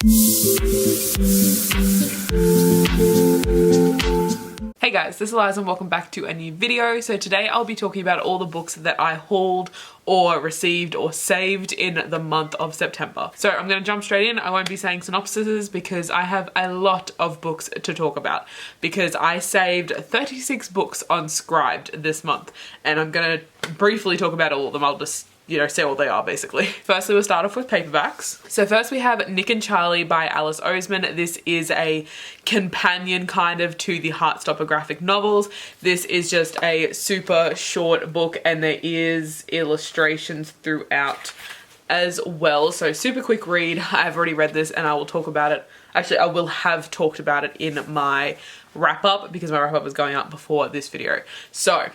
Hey guys, this is Eliza and welcome back to a new video. So today I'll be talking about all the books that I hauled or received or saved in the month of September. So I'm going to jump straight in. I won't be saying synopsises because I have a lot of books to talk about because I saved 36 books on Scribd this month and I'm going to briefly talk about all of them. I'll just say what they are basically. Firstly, we'll start off with paperbacks. So first we have Nick and Charlie by Alice Oseman. This is a companion kind of to the Heartstopper graphic novels. This is just a super short book and there is illustrations throughout as well. So super quick read. I've already read this and I will talk about it. Actually, I will have talked about it in my wrap up because my wrap up is going up before this video. So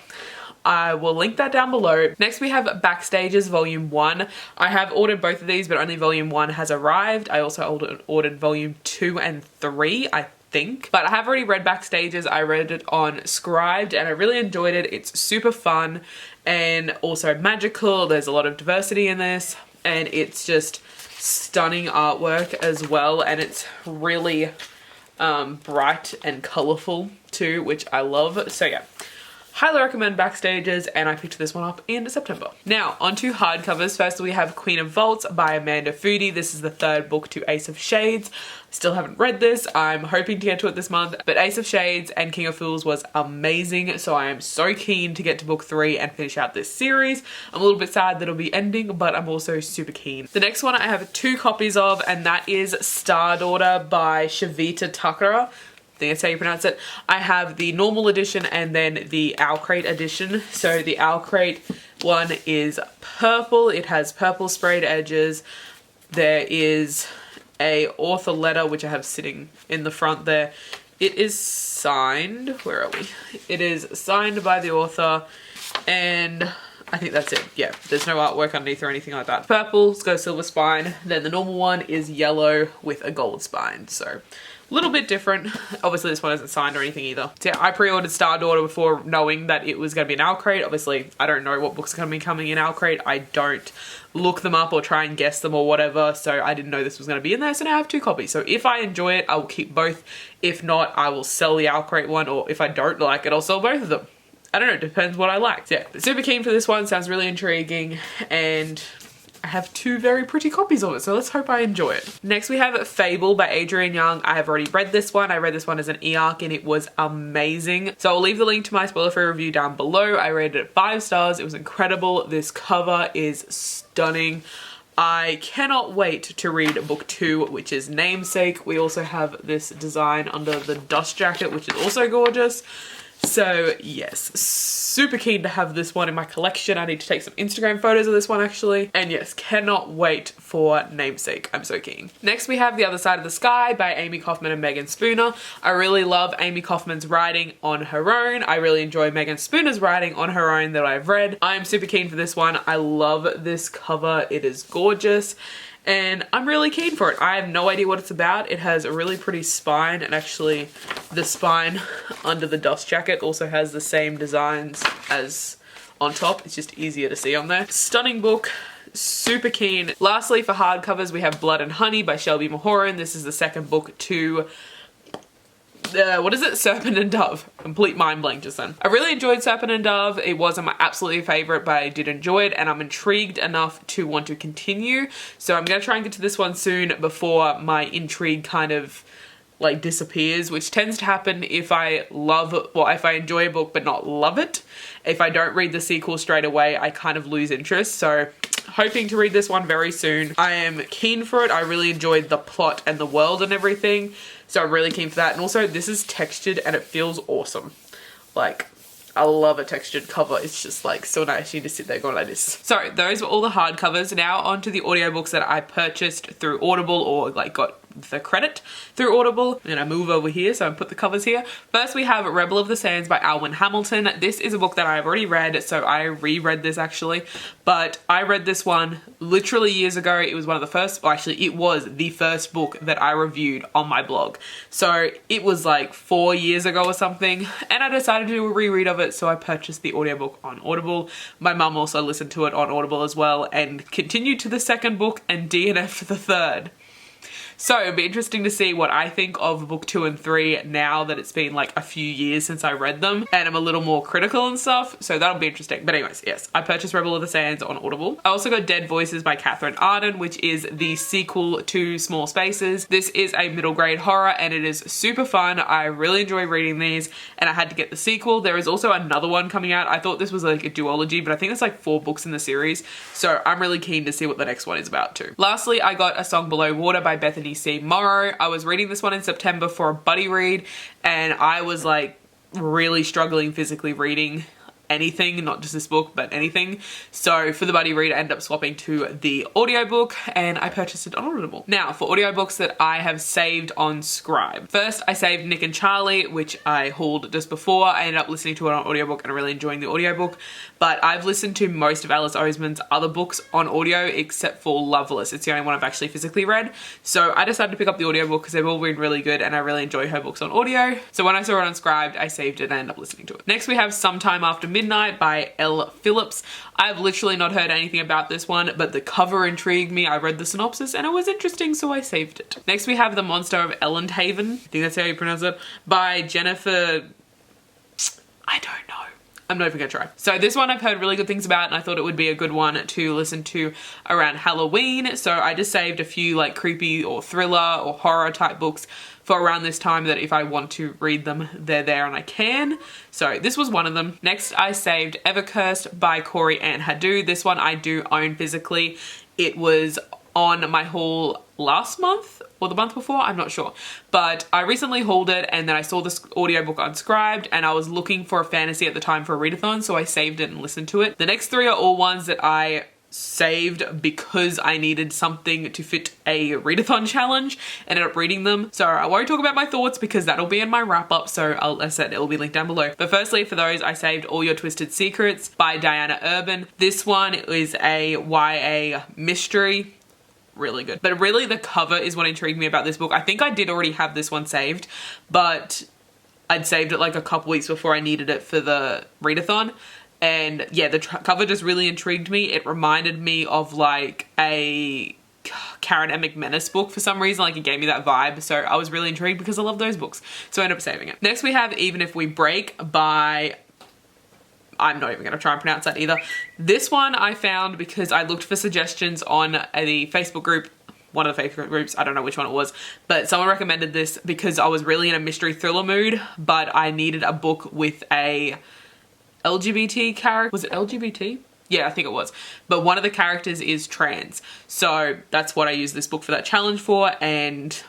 I will link that down below. Next we have Backstages Volume 1. I have ordered both of these, but only Volume 1 has arrived. I also ordered Volume 2 and 3, I think. But I have already read Backstages. I read it on Scribd and I really enjoyed it. It's super fun and also magical. There's a lot of diversity in this and it's just stunning artwork as well. And it's really bright and colorful too, which I love. So yeah. Highly recommend Backstages and I picked this one up in September. Now onto hardcovers. First we have Queen of Vaults by Amanda Foody. This is the third book to Ace of Shades. Still haven't read this. I'm hoping to get to it this month, but Ace of Shades and King of Fools was amazing. So I am so keen to get to book 3 and finish out this series. I'm a little bit sad that it'll be ending, but I'm also super keen. The next one I have 2 copies of and that is Star Daughter by Shavita Tucker. I think that's how you pronounce it. I have the normal edition and then the OwlCrate edition. So the OwlCrate one is purple. It has purple sprayed edges. There is a author letter which I have sitting in the front there. It is signed. Where are we? It is signed by the author and I think that's it. Yeah, there's no artwork underneath or anything like that. Purple, it's got a silver spine. Then the normal one is yellow with a gold spine. So a little bit different. Obviously this one isn't signed or anything either. So yeah, I pre-ordered Star Daughter before knowing that it was going to be an OwlCrate. Obviously I don't know what books are going to be coming in OwlCrate. I don't look them up or try and guess them or whatever. So I didn't know this was going to be in there. So now I have 2 copies. So if I enjoy it, I will keep both. If not, I will sell the OwlCrate one, or if I don't like it, I'll sell both of them. I don't know, it depends what I like. So yeah, super keen for this one. Sounds really intriguing and I have 2 very pretty copies of it, so let's hope I enjoy it. Next we have Fable by Adrienne Young. I have already read this one. I read this one as an e-arc and it was amazing. So I'll leave the link to my spoiler-free review down below. I rated it 5 stars. It was incredible. This cover is stunning. I cannot wait to read book 2, which is Namesake. We also have this design under the dust jacket, which is also gorgeous. So yes, super keen to have this one in my collection. I need to take some Instagram photos of this one actually. And yes, cannot wait for Namesake. I'm so keen. Next we have The Other Side of the Sky by Amy Kaufman and Megan Spooner. I really love Amy Kaufman's writing on her own. I really enjoy Megan Spooner's writing on her own that I've read. I'm super keen for this one. I love this cover. It is gorgeous. And I'm really keen for it. I have no idea what it's about. It has a really pretty spine and actually the spine under the dust jacket also has the same designs as on top. It's just easier to see on there. Stunning book. Super keen. Lastly, for hardcovers, we have Blood and Honey by Shelby Mahoran. This is the second book to what is it? Serpent and Dove. Complete mind blank just then. I really enjoyed Serpent and Dove. It wasn't my absolutely favorite, but I did enjoy it and I'm intrigued enough to want to continue. So I'm going to try and get to this one soon before my intrigue kind of like disappears, which tends to happen if I if I enjoy a book but not love it. If I don't read the sequel straight away, I kind of lose interest. So hoping to read this one very soon. I am keen for it. I really enjoyed the plot and the world and everything. So I'm really keen for that. And also this is textured and it feels awesome. Like, I love a textured cover. It's just like so nice. You just sit there going like this. So those were all the hardcovers. Now onto the audiobooks that I purchased through Audible or like got the credit through Audible. I'm gonna move over here so I put the covers here. First we have Rebel of the Sands by Alwyn Hamilton. This is a book that I've already read, so I reread this actually, but I read this one literally years ago. It was one of the first, well actually it was the first book that I reviewed on my blog. So it was like 4 years ago or something, and I decided to do a reread of it, so I purchased the audiobook on Audible. My mum also listened to it on Audible as well and continued to the second book and DNF'd the third. So it'd be interesting to see what I think of book 2 and 3 now that it's been like a few years since I read them and I'm a little more critical and stuff. So that'll be interesting. But anyways, yes, I purchased Rebel of the Sands on Audible. I also got Dead Voices by Catherine Arden, which is the sequel to Small Spaces. This is a middle grade horror and it is super fun. I really enjoy reading these and I had to get the sequel. There is also another one coming out. I thought this was like a duology, but I think there's like 4 books in the series. So I'm really keen to see what the next one is about too. Lastly, I got A Song Below Water by Bethany C. Morrow. I was reading this one in September for a buddy read and I was like really struggling physically reading anything, not just this book, but anything. So for the buddy read, I ended up swapping to the audiobook and I purchased it on Audible. Now for audiobooks that I have saved on Scribd. First, I saved Nick and Charlie, which I hauled just before. I ended up listening to it on audiobook and really enjoying the audiobook. But I've listened to most of Alice Oseman's other books on audio except for Loveless. It's the only one I've actually physically read. So I decided to pick up the audiobook because they've all been really good and I really enjoy her books on audio. So when I saw it on Scribd, I saved it and I ended up listening to it. Next we have Sometime After Midnight by Elle Phillips. I've literally not heard anything about this one, but the cover intrigued me. I read the synopsis and it was interesting, so I saved it. Next we have The Monster of Ellenthaven, I think that's how you pronounce it, by Jennifer... I don't know. I'm not even gonna try. So this one I've heard really good things about and I thought it would be a good one to listen to around Halloween. So I just saved a few like creepy or thriller or horror type books for around this time that if I want to read them, they're there and I can. So this was one of them. Next I saved Evercursed by Corey Ann Hadou. This one I do own physically. It was on my haul last month or the month before, I'm not sure. But I recently hauled it and then I saw this audiobook on Scribd and I was looking for a fantasy at the time for a readathon, so I saved it and listened to it. The next 3 are all ones that I saved because I needed something to fit a readathon challenge. Ended up reading them. So I won't talk about my thoughts because that'll be in my wrap up. So as I said, it will be linked down below. But firstly, for those, I saved All Your Twisted Secrets by Diana Urban. This one is a YA mystery. Really good. But really the cover is what intrigued me about this book. I think I did already have this one saved, but I'd saved it like a couple weeks before I needed it for the readathon. And yeah, the cover just really intrigued me. It reminded me of like a Karen M. McManus book for some reason. Like it gave me that vibe. So I was really intrigued because I love those books. So I ended up saving it. Next we have Even If We Break by... I'm not even going to try and pronounce that either. This one I found because I looked for suggestions on the Facebook group, one of the Facebook groups, I don't know which one it was, but someone recommended this because I was really in a mystery thriller mood, but I needed a book with a LGBT character. Was it LGBT? Yeah, I think it was. But one of the characters is trans. So that's what I used this book for that challenge for, and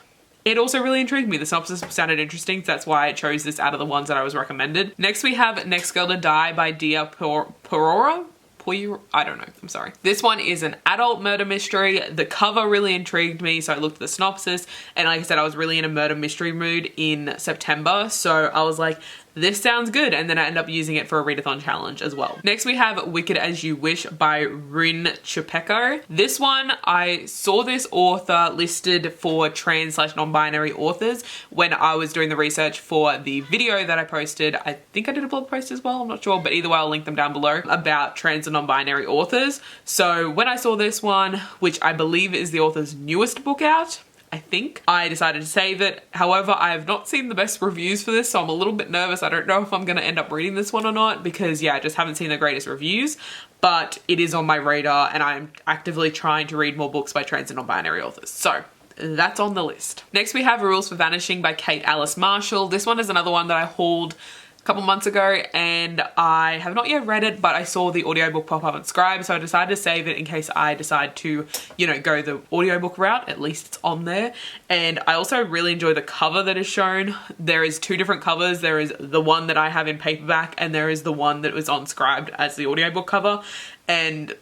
it also really intrigued me. The synopsis sounded interesting, so that's why I chose this out of the ones that I was recommended. Next we have Next Girl to Die by Dia Porora. I don't know, I'm sorry. This one is an adult murder mystery. The cover really intrigued me, so I looked at the synopsis, and like I said, I was really in a murder mystery mood in September, so I was like, this sounds good, and then I ended up using it for a readathon challenge as well. Next we have Wicked As You Wish by Rin Chupeco. This one, I saw this author listed for trans/non-binary authors when I was doing the research for the video that I posted. I think I did a blog post as well, I'm not sure, but either way I'll link them down below about trans and non-binary authors. So when I saw this one, which I believe is the author's newest book out, I think, I decided to save it. However, I have not seen the best reviews for this, so I'm a little bit nervous. I don't know if I'm going to end up reading this one or not because, yeah, I just haven't seen the greatest reviews, but it is on my radar and I'm actively trying to read more books by trans and non-binary authors. So that's on the list. Next we have Rules for Vanishing by Kate Alice Marshall. This one is another one that I hauled couple months ago and I have not yet read it, but I saw the audiobook pop up on Scribd, so I decided to save it in case I decide to, you know, go the audiobook route. At least it's on there. And I also really enjoy the cover that is shown. There is 2 different covers. There is the one that I have in paperback and there is the one that was on Scribd as the audiobook cover. And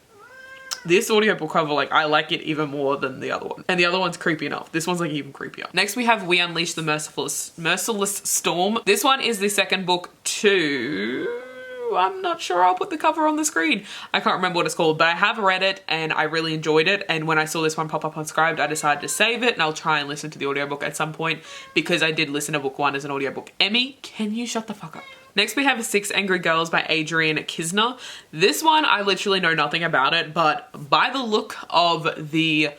this audiobook cover, like, I like it even more than the other one. And the other one's creepy enough. This one's like even creepier. Next we have We Unleash the Merciless Storm. This one is the second book to... I'm not sure, I'll put the cover on the screen. I can't remember what it's called, but I have read it and I really enjoyed it. And when I saw this one pop up on Scribd, I decided to save it and I'll try and listen to the audiobook at some point because I did listen to book 1 as an audiobook. Emmy, can you shut the fuck up? Next we have 6 Angry Girls by Adrienne Kisner. This one, I literally know nothing about it, but by the look of the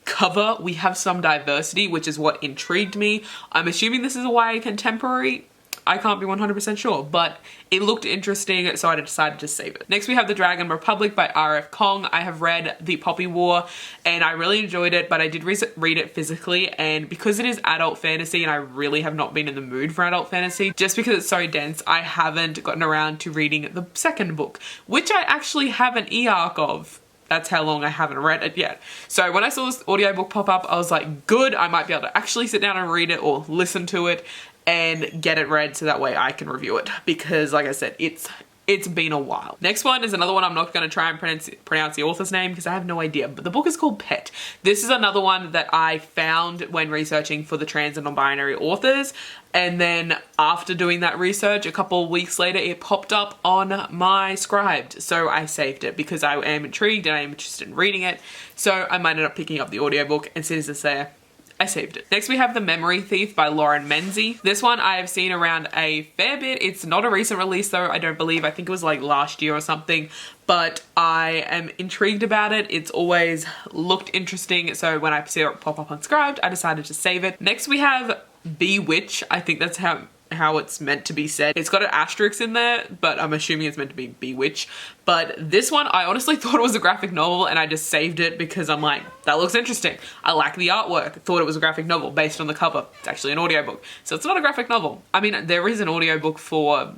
cover, we have some diversity, which is what intrigued me. I'm assuming this is a YA contemporary. I can't be 100% sure, but it looked interesting, so I decided to save it. Next, we have The Dragon Republic by R.F. Kong. I have read The Poppy War, and I really enjoyed it, but I did read it physically, and because it is adult fantasy, and I really have not been in the mood for adult fantasy, just because it's so dense, I haven't gotten around to reading the second book, which I actually have an e-arc of. That's how long I haven't read it yet. So when I saw this audiobook pop up, I was like, good, I might be able to actually sit down and read it or listen to it and get it read so that way I can review it, because like I said, it's been a while. Next one is another one. I'm not going to try and pronounce the author's name because I have no idea, but the book is called Pet. This is another one that I found when researching for the trans and non-binary authors, and then after doing that research a couple of weeks later, it popped up on my Scribd, so I saved it because I am intrigued and I am interested in reading it, so I might end up picking up the audiobook, and since it's there, I saved it. Next, we have The Memory Thief by Lauren Menzies. This one I have seen around a fair bit. It's not a recent release though, I don't believe. I think it was like last year or something, but I am intrigued about it. It's always looked interesting, so when I see it pop up on Scribd, I decided to save it. Next, we have Bewitch. I think that's how it's meant to be said. It's got an asterisk in there, but I'm assuming it's meant to be Bewitch. But this one, I honestly thought it was a graphic novel, and I just saved it because I'm like, that looks interesting. I like the artwork. Thought it was a graphic novel based on the cover. It's actually an audiobook, so it's not a graphic novel. I mean, there is an audiobook for,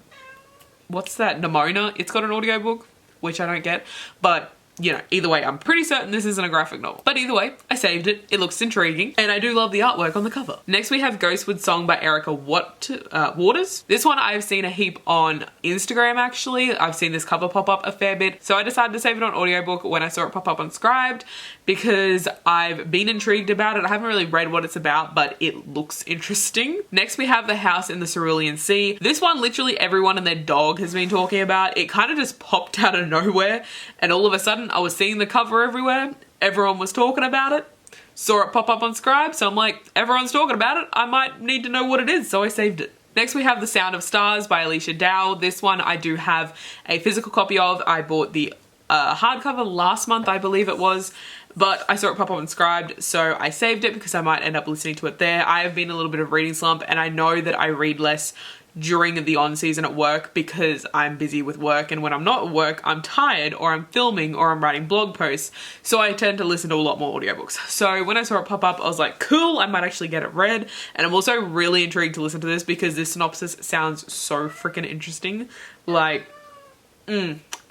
what's that, Nimona? It's got an audiobook, which I don't get, but you know, either way, I'm pretty certain this isn't a graphic novel. But either way, I saved it. It looks intriguing, and I do love the artwork on the cover. Next, we have Ghostwood Song by Erica Waters. This one I've seen a heap on Instagram, actually. I've seen this cover pop up a fair bit, so I decided to save it on audiobook when I saw it pop up on Scribd because I've been intrigued about it. I haven't really read what it's about, but it looks interesting. Next, we have The House in the Cerulean Sea. This one, literally everyone and their dog has been talking about. It kind of just popped out of nowhere, and all of a sudden, I was seeing the cover everywhere. Everyone was talking about it. Saw it pop up on Scribd, so I'm like, everyone's talking about it. I might need to know what it is, so I saved it. Next, we have The Sound of Stars by Alicia Dow. This one I do have a physical copy of. I bought the hardcover last month, I believe it was, but I saw it pop up on Scribd, so I saved it because I might end up listening to it there. I have been in a little bit of reading slump, and I know that I read less during the on season at work because I'm busy with work, and when I'm not at work, I'm tired, or I'm filming, or I'm writing blog posts, so I tend to listen to a lot more audiobooks. So when I saw it pop up, I was like, cool, I might actually get it read, and I'm also really intrigued to listen to this because this synopsis sounds so freaking interesting. Like,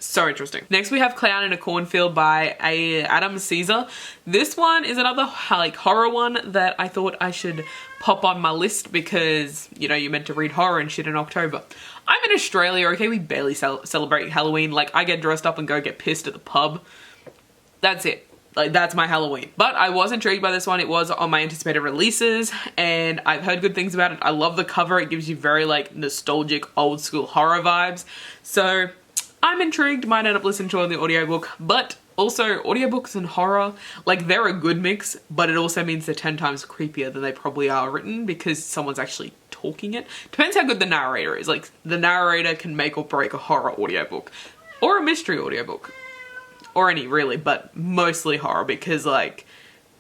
so interesting. Next, we have Clown in a Cornfield by Adam Caesar. This one is another like horror one that I thought I should pop on my list because, you know, you're meant to read horror and shit in October. I'm in Australia, okay? We barely celebrate Halloween. Like, I get dressed up and go get pissed at the pub. That's it. Like, that's my Halloween. But I was intrigued by this one. It was on my anticipated releases, and I've heard good things about it. I love the cover. It gives you very, like, nostalgic, old school horror vibes. So I'm intrigued, might end up listening to it on the audiobook, but also audiobooks and horror, like, they're a good mix, but it also means they're 10 times creepier than they probably are written because someone's actually talking it. Depends how good the narrator is. Like, the narrator can make or break a horror audiobook or a mystery audiobook or any really, but mostly horror because, like,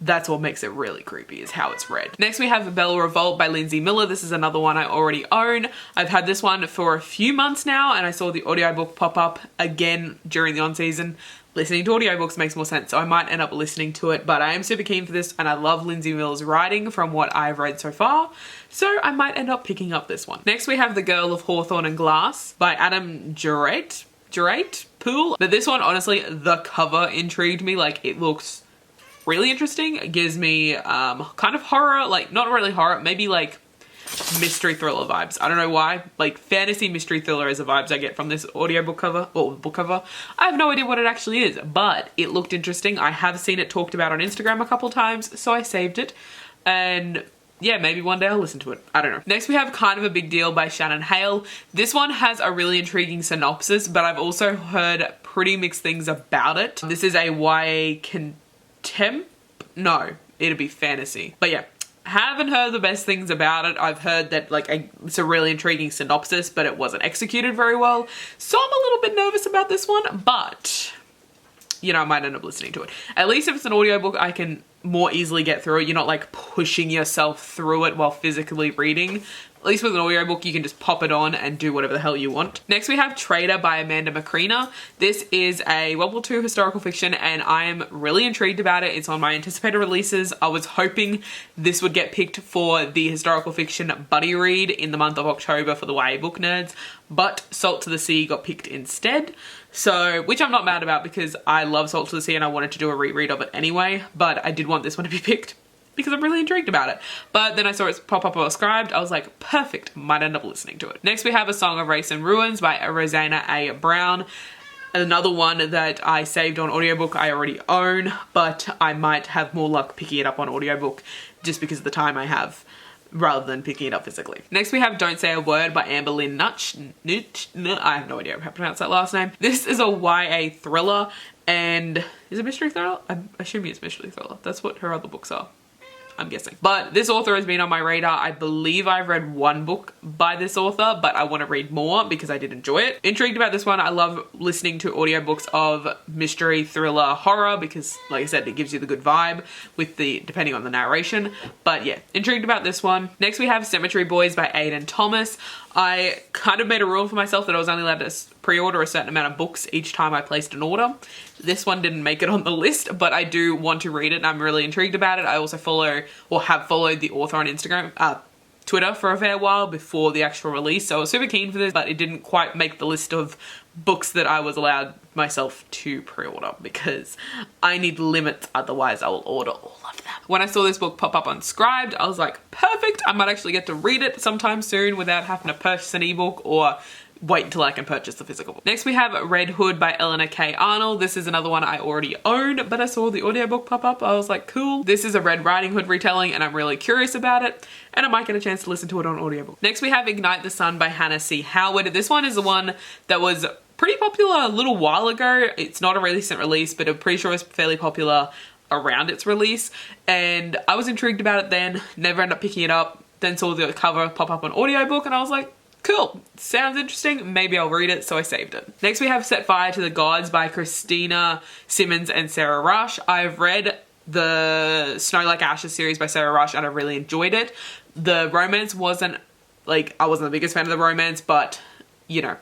that's what makes it really creepy is how it's read. Next, we have Bella Revolt by Lindsay Miller. This is another one I already own. I've had this one for a few months now, and I saw the audiobook pop up again during the on-season. Listening to audiobooks makes more sense, so I might end up listening to it, but I am super keen for this, and I love Lindsay Miller's writing from what I've read so far, so I might end up picking up this one. Next, we have The Girl of Hawthorne and Glass by Adam Jurate Poole. But this one, honestly, the cover intrigued me. Like, it looks really interesting. It gives me kind of horror, like, not really horror, maybe like mystery thriller vibes. I don't know why. Like, fantasy mystery thriller is the vibes I get from this audiobook cover, or book cover. I have no idea what it actually is, but it looked interesting. I have seen it talked about on Instagram a couple times, so I saved it. And yeah, maybe one day I'll listen to it. I don't know. Next, we have Kind of a Big Deal by Shannon Hale. This one has a really intriguing synopsis, but I've also heard pretty mixed things about it. This is a YA no, it'd be fantasy. But yeah, haven't heard the best things about it. I've heard that, like, it's a really intriguing synopsis, but it wasn't executed very well. So I'm a little bit nervous about this one, but, you know, I might end up listening to it. At least if it's an audiobook, I can more easily get through it. You're not like pushing yourself through it while physically reading. At least with an audiobook, you can just pop it on and do whatever the hell you want. Next, we have Trader by Amanda Macrina. This is a World War II historical fiction, and I am really intrigued about it. It's on my anticipated releases. I was hoping this would get picked for the historical fiction buddy read in the month of October for the YA book nerds, but Salt to the Sea got picked instead. So, which I'm not mad about because I love Salt to the Sea and I wanted to do a reread of it anyway, but I did want this one to be picked because I'm really intrigued about it. But then I saw it pop up on Scribd. I was like, perfect, might end up listening to it. Next we have A Song of Race and Ruins by Rosanna A. Brown. Another one that I saved on audiobook I already own, but I might have more luck picking it up on audiobook just because of the time I have, rather than picking it up physically. Next we have Don't Say a Word by Amber Lynn Nutch. I have no idea how to pronounce that last name. This is a YA thriller, and is it mystery thriller? I'm assuming it's mystery thriller. That's what her other books are, I'm guessing. But this author has been on my radar. I believe I've read one book by this author, but I want to read more because I did enjoy it. Intrigued about this one. I love listening to audiobooks of mystery, thriller, horror because, like I said, it gives you the good vibe with the, depending on the narration. But yeah, intrigued about this one. Next we have Cemetery Boys by Aidan Thomas. I kind of made a rule for myself that I was only allowed to pre-order a certain amount of books each time I placed an order. This one didn't make it on the list, but I do want to read it and I'm really intrigued about it. I also follow or have followed the author on Instagram, Twitter for a fair while before the actual release. So I was super keen for this, but it didn't quite make the list of books that I was allowed myself to pre-order because I need limits, otherwise I will order all of them. When I saw this book pop up on Scribd, I was like, perfect, I might actually get to read it sometime soon without having to purchase an ebook or wait until I can purchase the physical book. Next we have Red Hood by Eleanor K. Arnold. This is another one I already own, but I saw the audiobook pop up. I was like, cool. This is a Red Riding Hood retelling and I'm really curious about it and I might get a chance to listen to it on audiobook. Next we have Ignite the Sun by Hannah C. Howard. This one is the one that was pretty popular a little while ago. It's not a recent release, but I'm pretty sure it's fairly popular around its release. And I was intrigued about it then, never ended up picking it up, then saw the cover pop up on audiobook and I was like, cool, sounds interesting, maybe I'll read it, so I saved it. Next we have Set Fire to the Gods by Christina Simmons and Sarah Rush. I've read the Snow Like Ashes series by Sarah Rush and I really enjoyed it. The romance wasn't, like, I wasn't the biggest fan of the romance, but, you know,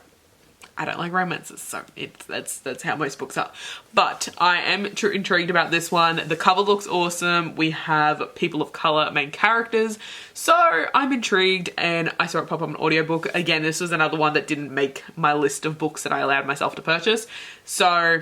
I don't like romances, so that's how most books are. But I am intrigued about this one. The cover looks awesome. We have people of color main characters, so I'm intrigued and I saw it pop up on audiobook. Again, this was another one that didn't make my list of books that I allowed myself to purchase. So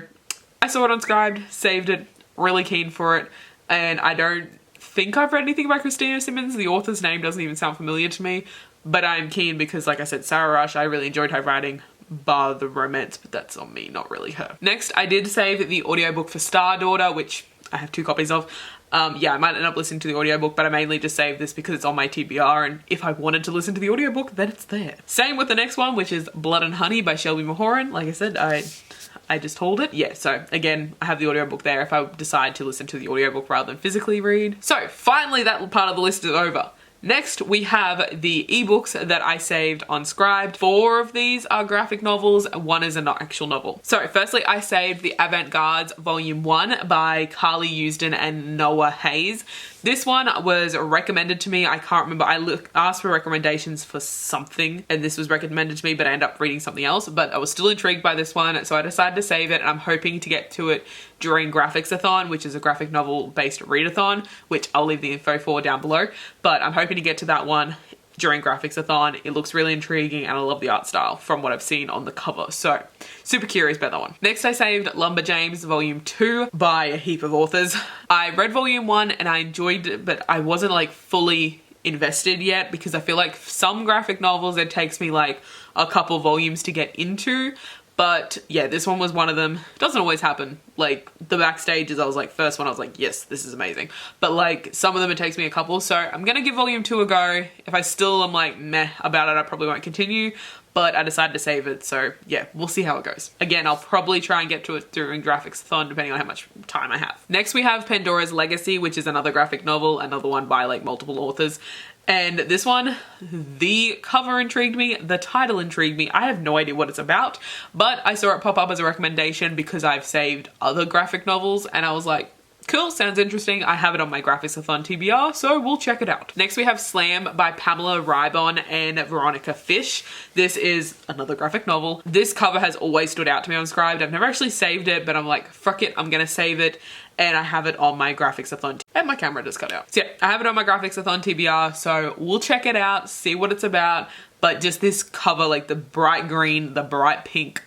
I saw it on Scribd, saved it, really keen for it, and I don't think I've read anything by Christina Simmons. The author's name doesn't even sound familiar to me, but I'm keen because, like I said, Sarah Rush, I really enjoyed her writing, bar the romance, but that's on me, not really her. Next, I did save the audiobook for Star Daughter, which I have 2 copies of. Yeah, I might end up listening to the audiobook, but I mainly just saved this because it's on my TBR, and if I wanted to listen to the audiobook, then it's there. Same with the next one, which is Blood and Honey by Shelby Mahoran. Like I said, I just hold it. Yeah, so again, I have the audiobook there if I decide to listen to the audiobook rather than physically read. So finally, that part of the list is over. Next, we have the ebooks that I saved on Scribd. 4 of these are graphic novels, 1 is an actual novel. So firstly, I saved The Avant-Gardes Volume 1 by Carly Usden and Noah Hayes. This one was recommended to me. I can't remember. I asked for recommendations for something and this was recommended to me, but I ended up reading something else. But I was still intrigued by this one, so I decided to save it and I'm hoping to get to it during Graphics-a-thon, which is a graphic novel based readathon, which I'll leave the info for down below. But I'm hoping to get to that one during Graphics-a-thon. It looks really intriguing and I love the art style from what I've seen on the cover. So super curious about that one. Next, I saved Lumberjanes Volume 2 by a heap of authors. I read Volume 1 and I enjoyed it, but I wasn't like fully invested yet because I feel like some graphic novels it takes me like a couple volumes to get into. But yeah, this one was one of them. It doesn't always happen. Like the backstages, I was like, first one I was like, yes, this is amazing. But like some of them it takes me a couple. So I'm gonna give Volume 2 a go. If I still am like meh about it, I probably won't continue. But I decided to save it, so yeah, we'll see how it goes. Again, I'll probably try and get to it during Graphics-a-thon, depending on how much time I have. Next we have Pandora's Legacy, which is another graphic novel, another one by like multiple authors. And this one, the cover intrigued me, the title intrigued me. I have no idea what it's about, but I saw it pop up as a recommendation because I've saved other graphic novels and I was like, cool, sounds interesting. I have it on my Graphics-a-thon TBR, so we'll check it out. Next we have Slam by Pamela Ribon and Veronica Fish. This is another graphic novel. This cover has always stood out to me on Scribd. I've never actually saved it, but I'm like, fuck it, I'm gonna save it. And I have it on my Graphics-a-thon, and my camera just cut out. So yeah, I have it on my Graphics-a-thon TBR, so we'll check it out, see what it's about. But just this cover, like the bright green, the bright pink,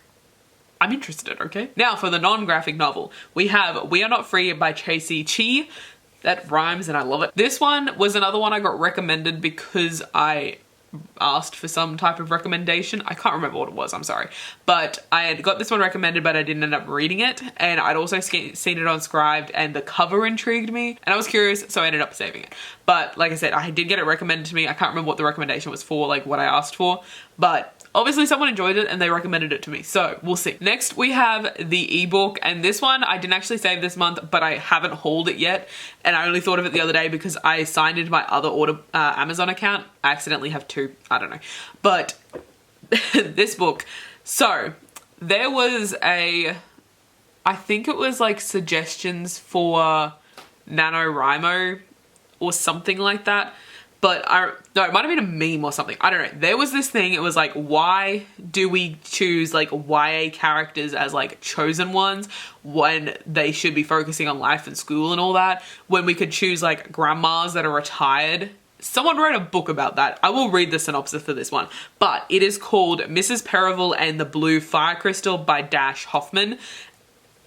I'm interested, okay? Now for the non-graphic novel, we have We Are Not Free by Tracy Chi. That rhymes and I love it. This one was another one I got recommended because I asked for some type of recommendation. I can't remember what it was, I'm sorry. But I had got this one recommended, but I didn't end up reading it. And I'd also seen it on Scribd and the cover intrigued me. And I was curious, so I ended up saving it. But like I said, I did get it recommended to me. I can't remember what the recommendation was for, like what I asked for. But obviously someone enjoyed it and they recommended it to me, so we'll see. Next we have the ebook, and this one I didn't actually save this month, but I haven't hauled it yet, and I only thought of it the other day because I signed into my other Amazon account. I accidentally have two, I don't know. But this book, so there was I think it was like suggestions for NaNoWriMo or something like that. But no, it might have been a meme or something. I don't know. There was this thing, it was like, why do we choose like YA characters as like chosen ones when they should be focusing on life and school and all that, when we could choose like grandmas that are retired? Someone wrote a book about that. I will read the synopsis for this one, but it is called Mrs. Percival and the Blue Fire Crystal by Dash Hoffman.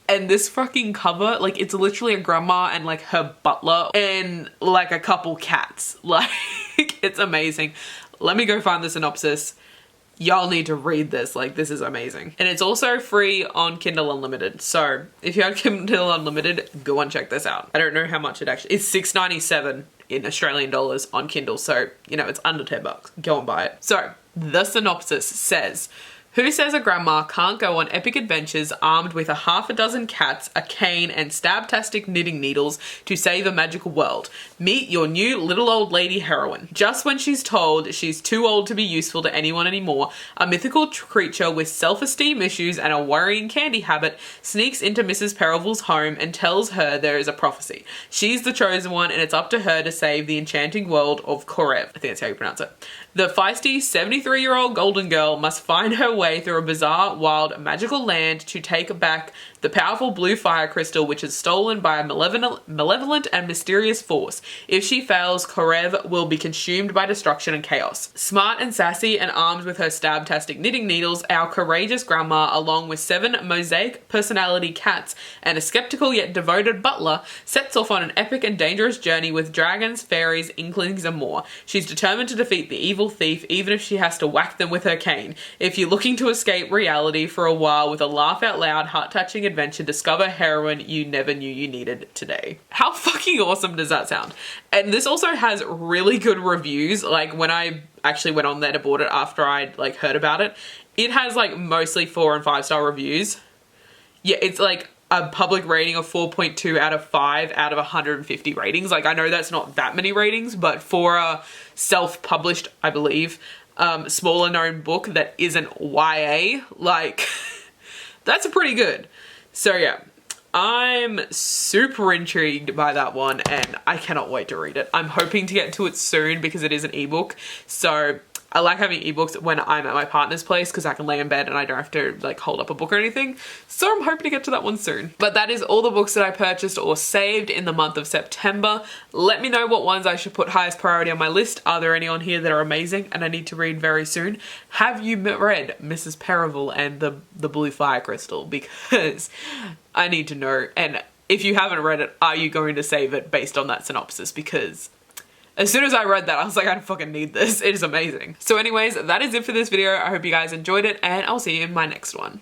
And this fucking cover, like it's literally a grandma and like her butler and like a couple cats. Like it's amazing. Let me go find the synopsis. Y'all need to read this, like this is amazing. And it's also free on Kindle Unlimited. So if you have Kindle Unlimited, go and check this out. I don't know how much it actually, it's $6.97 in Australian dollars on Kindle. So, you know, it's under 10 bucks. Go and buy it. So the synopsis says, who says a grandma can't go on epic adventures armed with a half a dozen cats, a cane, and stab-tastic knitting needles to save a magical world? Meet your new little old lady heroine. Just when she's told she's too old to be useful to anyone anymore, a mythical creature with self-esteem issues and a worrying candy habit sneaks into Mrs. Percival's home and tells her there is a prophecy. She's the chosen one, and it's up to her to save the enchanting world of Korev. I think that's how you pronounce it. The feisty 73-year-old golden girl must find her way through a bizarre, wild, magical land to take back the powerful blue fire crystal which is stolen by a malevolent and mysterious force. If she fails, Korev will be consumed by destruction and chaos. Smart and sassy and armed with her stab-tastic knitting needles, our courageous grandma, along with 7 mosaic personality cats and a skeptical yet devoted butler, sets off on an epic and dangerous journey with dragons, fairies, inklings, and more. She's determined to defeat the evil thief, even if she has to whack them with her cane. If you're looking to escape reality for a while with a laugh-out-loud, heart-touching adventure, discover heroine you never knew you needed today. How fucking awesome does that sound? And this also has really good reviews. Like when I actually went on there to board it after I'd like heard about it, it has like mostly 4 and 5-star reviews. Yeah, it's like a public rating of 4.2 out of 5 out of 150 ratings. Like I know that's not that many ratings, but for a self-published, I believe, smaller known book that isn't YA, like that's pretty good. So yeah, I'm super intrigued by that one and I cannot wait to read it. I'm hoping to get to it soon because it is an ebook. So I like having ebooks when I'm at my partner's place because I can lay in bed and I don't have to like hold up a book or anything. So I'm hoping to get to that one soon. But that is all the books that I purchased or saved in the month of September. Let me know what ones I should put highest priority on my list. Are there any on here that are amazing and I need to read very soon? Have you read Mrs. Percival and the Blue Fire Crystal? Because I need to know. And if you haven't read it, are you going to save it based on that synopsis? Because as soon as I read that, I was like, I fucking need this. It is amazing. So anyways, that is it for this video. I hope you guys enjoyed it and I'll see you in my next one.